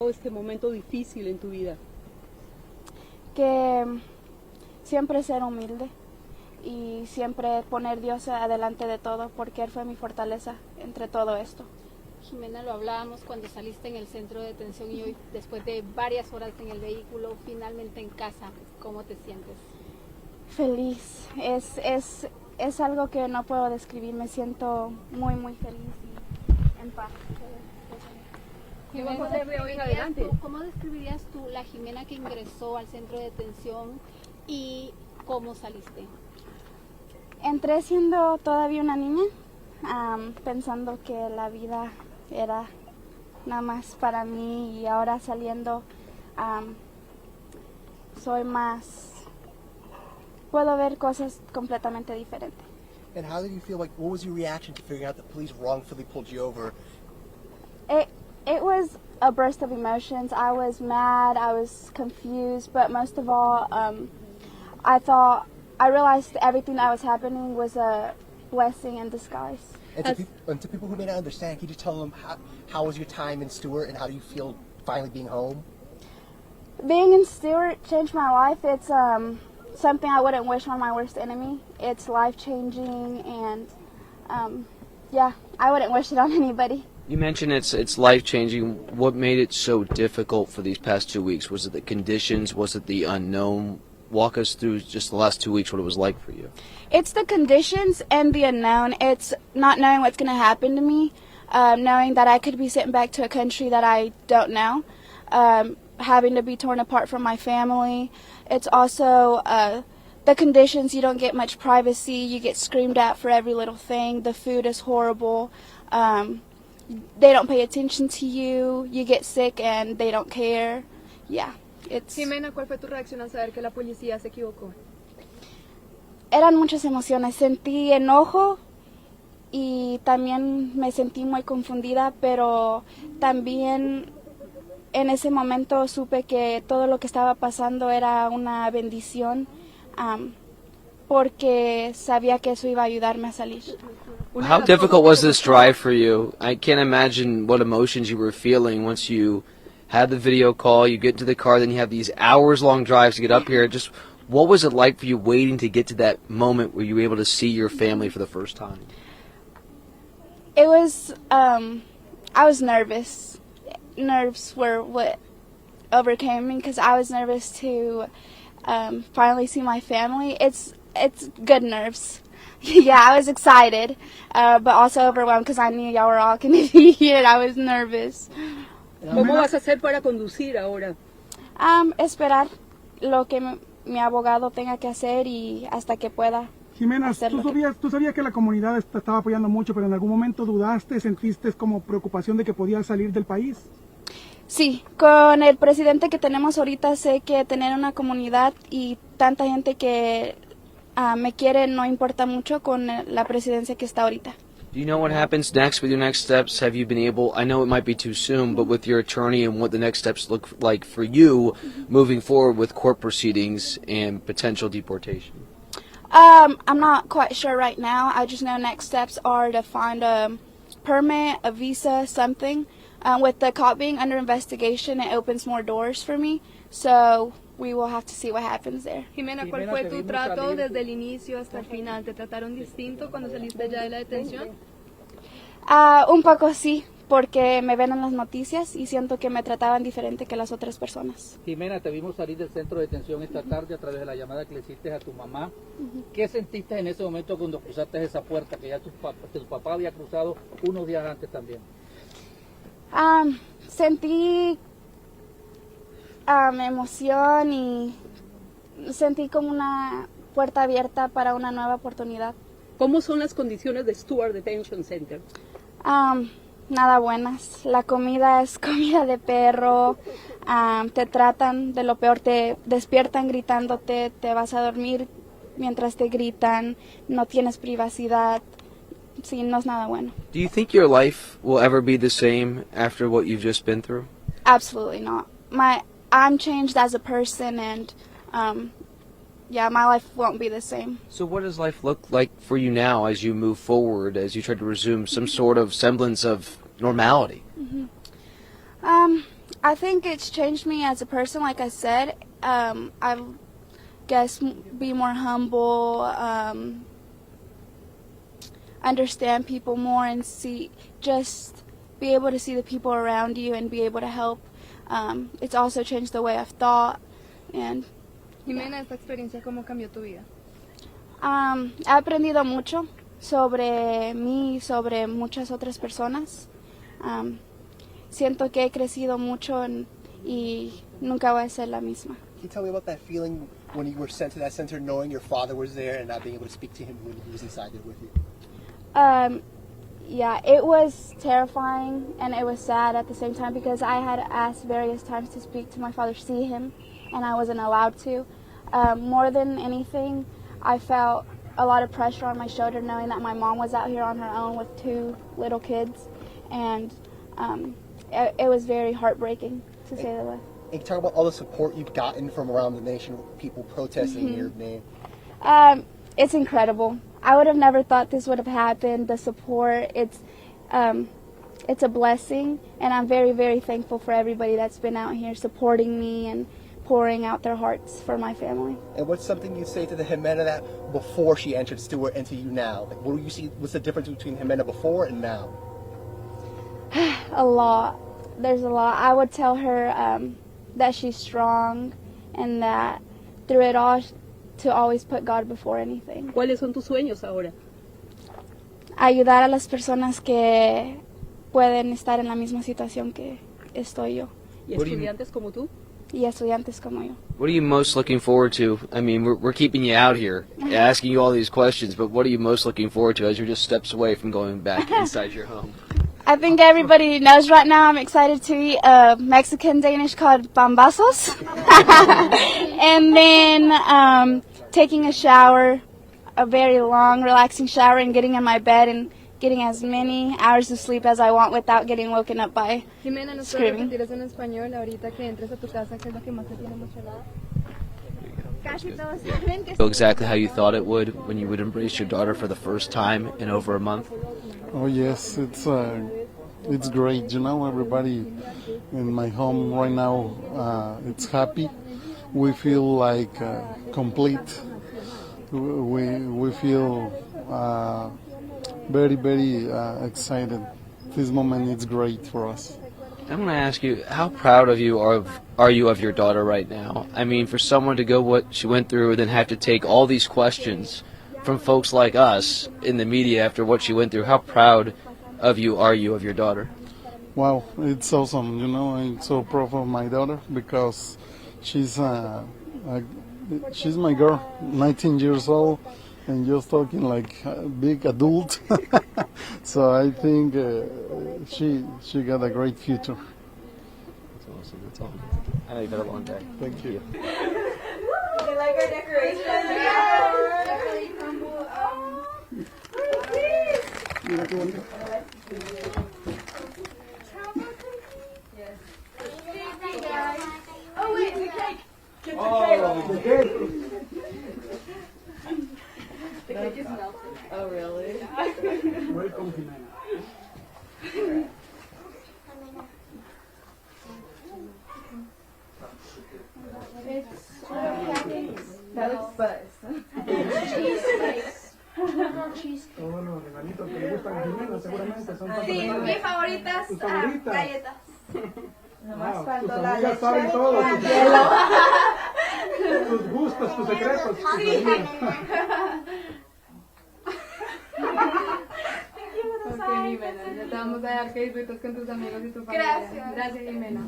dejó este momento difícil en tu vida? Que siempre ser humilde y siempre poner Dios adelante de todo, porque Él fue mi fortaleza entre todo esto. Jimena, lo hablábamos cuando saliste en el centro de detención y hoy, después de varias horas en el vehículo, finalmente en casa, ¿cómo te sientes? Feliz, es algo que no puedo describir, me siento muy muy feliz y en paz. ¿Qué vas a hacer de hoy en adelante? ¿Cómo describirías tú la Jimena que ingresó al centro de detención y cómo saliste? Entré siendo todavía una niña, pensando que la vida era nada más para mí, y ahora saliendo soy más, puedo ver cosas completamente diferentes. And how did you feel? Like, what was your reaction to figuring out that police wrongfully pulled you over? It was a burst of emotions. I was mad, I was confused, but most of all, I realized everything that was happening was a blessing in disguise. And to people who may not understand, can you tell them how was your time in Stewart and how do you feel finally being home? Being in Stewart changed my life. It's something I wouldn't wish on my worst enemy. It's life-changing, and yeah, I wouldn't wish it on anybody. You mentioned it's life-changing. What made it so difficult for these past 2 weeks? Was it the conditions? Was it the unknown? Walk us through just the last 2 weeks, what it was like for you. It's the conditions and the unknown. It's not knowing what's going to happen to me, knowing that I could be sent back to a country that I don't know, having to be torn apart from my family. It's also the conditions. You don't get much privacy. You get screamed at for every little thing. The food is horrible. They don't pay attention to you. You get sick and they don't care. Yeah. Jimena, ¿cuál fue tu reacción al saber que la policía se equivocó? Eran muchas emociones. Sentí enojo y también me sentí muy confundida, pero también en ese momento supe que todo lo que estaba pasando era una bendición, porque sabía que eso iba a ayudarme a salir. How difficult was this drive for you? I can't imagine what emotions you were feeling once you had the video call, you get into the car, then you have these hours-long drives to get up here. Just what was it like for you waiting to get to that moment where you were able to see your family for the first time? It was, I was nervous. Nerves were what overcame me, because I was nervous to finally see my family. It's good nerves. Yeah, I was excited, but also overwhelmed because I knew y'all were all going to be here. I was nervous. ¿Cómo vas a hacer para conducir ahora? Esperar lo que mi abogado tenga que hacer y hasta que pueda. Jimena, tú sabías que la comunidad te estaba apoyando mucho, pero en algún momento dudaste, sentiste como preocupación de que podías salir del país. Sí, con el presidente que tenemos ahorita sé que tener una comunidad y tanta gente que me quiere no importa mucho con la presidencia que está ahorita. Do you know what happens next with your next steps? Have you been able, I know it might be too soon, but with your attorney and what the next steps look like for you moving forward with court proceedings and potential deportation? I'm not quite sure right now. I just know next steps are to find a permit, a visa, something. With the cop being under investigation, it opens more doors for me. So we will have to see what happens there. Jimena, ¿cuál fue tu trato desde el inicio hasta el final? ¿Te trataron distinto cuando saliste ya de la detención? Un poco sí, porque me ven en las noticias y siento que me trataban diferente que las otras personas. Jimena, te vimos salir del centro de detención esta tarde a través de la llamada que le hiciste a tu mamá. ¿Qué sentiste en ese momento cuando cruzaste esa puerta que ya tu papá había cruzado unos días antes también? Sentí emoción y sentí como una puerta abierta para una nueva oportunidad. ¿Cómo son las condiciones de Stewart Detention Center? Nada buenas. La comida es comida de perro. Te tratan de lo peor. Te despiertan gritándote. Te vas a dormir mientras te gritan. No tienes privacidad. Sí, no es nada bueno. Do you think your life will ever be the same after what you've just been through? Absolutely not. I'm changed as a person, and yeah, my life won't be the same. So what does life look like for you now as you move forward, as you try to resume some sort of semblance of normality? I think it's changed me as a person. Like I said, I guess be more humble, understand people more, and just be able to see the people around you and be able to help. It's also changed the way I've thought. And Jimena, esta experiencia, ¿cómo cambió tu vida? he aprendido mucho sobre mí y sobre muchas otras personas. Siento que he crecido mucho y nunca voy a ser la misma. Can you tell me about that feeling when you were sent to that center, knowing your father was there and not being able to speak to him when he was inside there with you? Yeah, it was terrifying and it was sad at the same time because I had asked various times to speak to my father, see him, and I wasn't allowed to. More than anything, I felt a lot of pressure on my shoulder knowing that my mom was out here on her own with 2 little kids, and it was very heartbreaking, to say the least. And talk about all the support you've gotten from around the nation, people protesting your name. It's incredible. I would have never thought this would have happened. The support, it's a blessing, and I'm very, very thankful for everybody that's been out here supporting me and pouring out their hearts for my family. And what's something you'd say to the Jimena that before she entered Stewart and to you now? Like, what do you see? What's the difference between Jimena before and now? A lot. There's a lot. I would tell her that she's strong and that through it all to always put God before anything. ¿Cuáles son tus sueños ahora? Ayudar a las personas que pueden estar en la misma situación que estoy yo. ¿Y What do you- estudiantes como tú? Y estudiantes como yo. What are you most looking forward to? I mean, we're keeping you out here, asking you all these questions, but what are you most looking forward to as you're just steps away from going back inside your home? I think everybody knows right now I'm excited to eat a Mexican Danish called pambazos. And then taking a shower, a very long, relaxing shower, and getting in my bed and getting as many hours of sleep as I want without getting woken up by Jimena, ¿nos puedes screaming. repetir eso en español ahorita que entres a tu casa? ¿Qué es lo que más te tiene emocionada? Feel exactly how you thought it would when you would embrace your daughter for the first time in over a month? Oh yes, it's great. You know, everybody in my home right now, it's happy. We feel like complete. We feel very, very excited. This moment is great for us. I'm going to ask you, how proud of you are you of your daughter right now? I mean, for someone to go what she went through and then have to take all these questions from folks like us in the media after what she went through, how proud of you are you of your daughter? Wow, it's awesome. You know, I'm so proud of my daughter because she's my girl, 19 years old, and just talking like a big adult. So I think she got a great future. That's awesome. That's awesome. I know you've had a long day. Thank you. You like our decorations? Mira qué bonito. Oh wait, the cake. The cake. The cake is melted. Oh really? Welcome, Jimena. That looks buzz. Todos los regalitos que le gustan a Jimena seguramente son tantos Sí, regalos. mis favoritas, ¿Tus favoritas? galletas. Wow, tus amigas saben todo. Tus gustos, tus secretos. tus amigas. Ok, Jimena, ya te vamos a dar que disfrutes con tus amigos y tu familia. Gracias. Gracias, Jimena.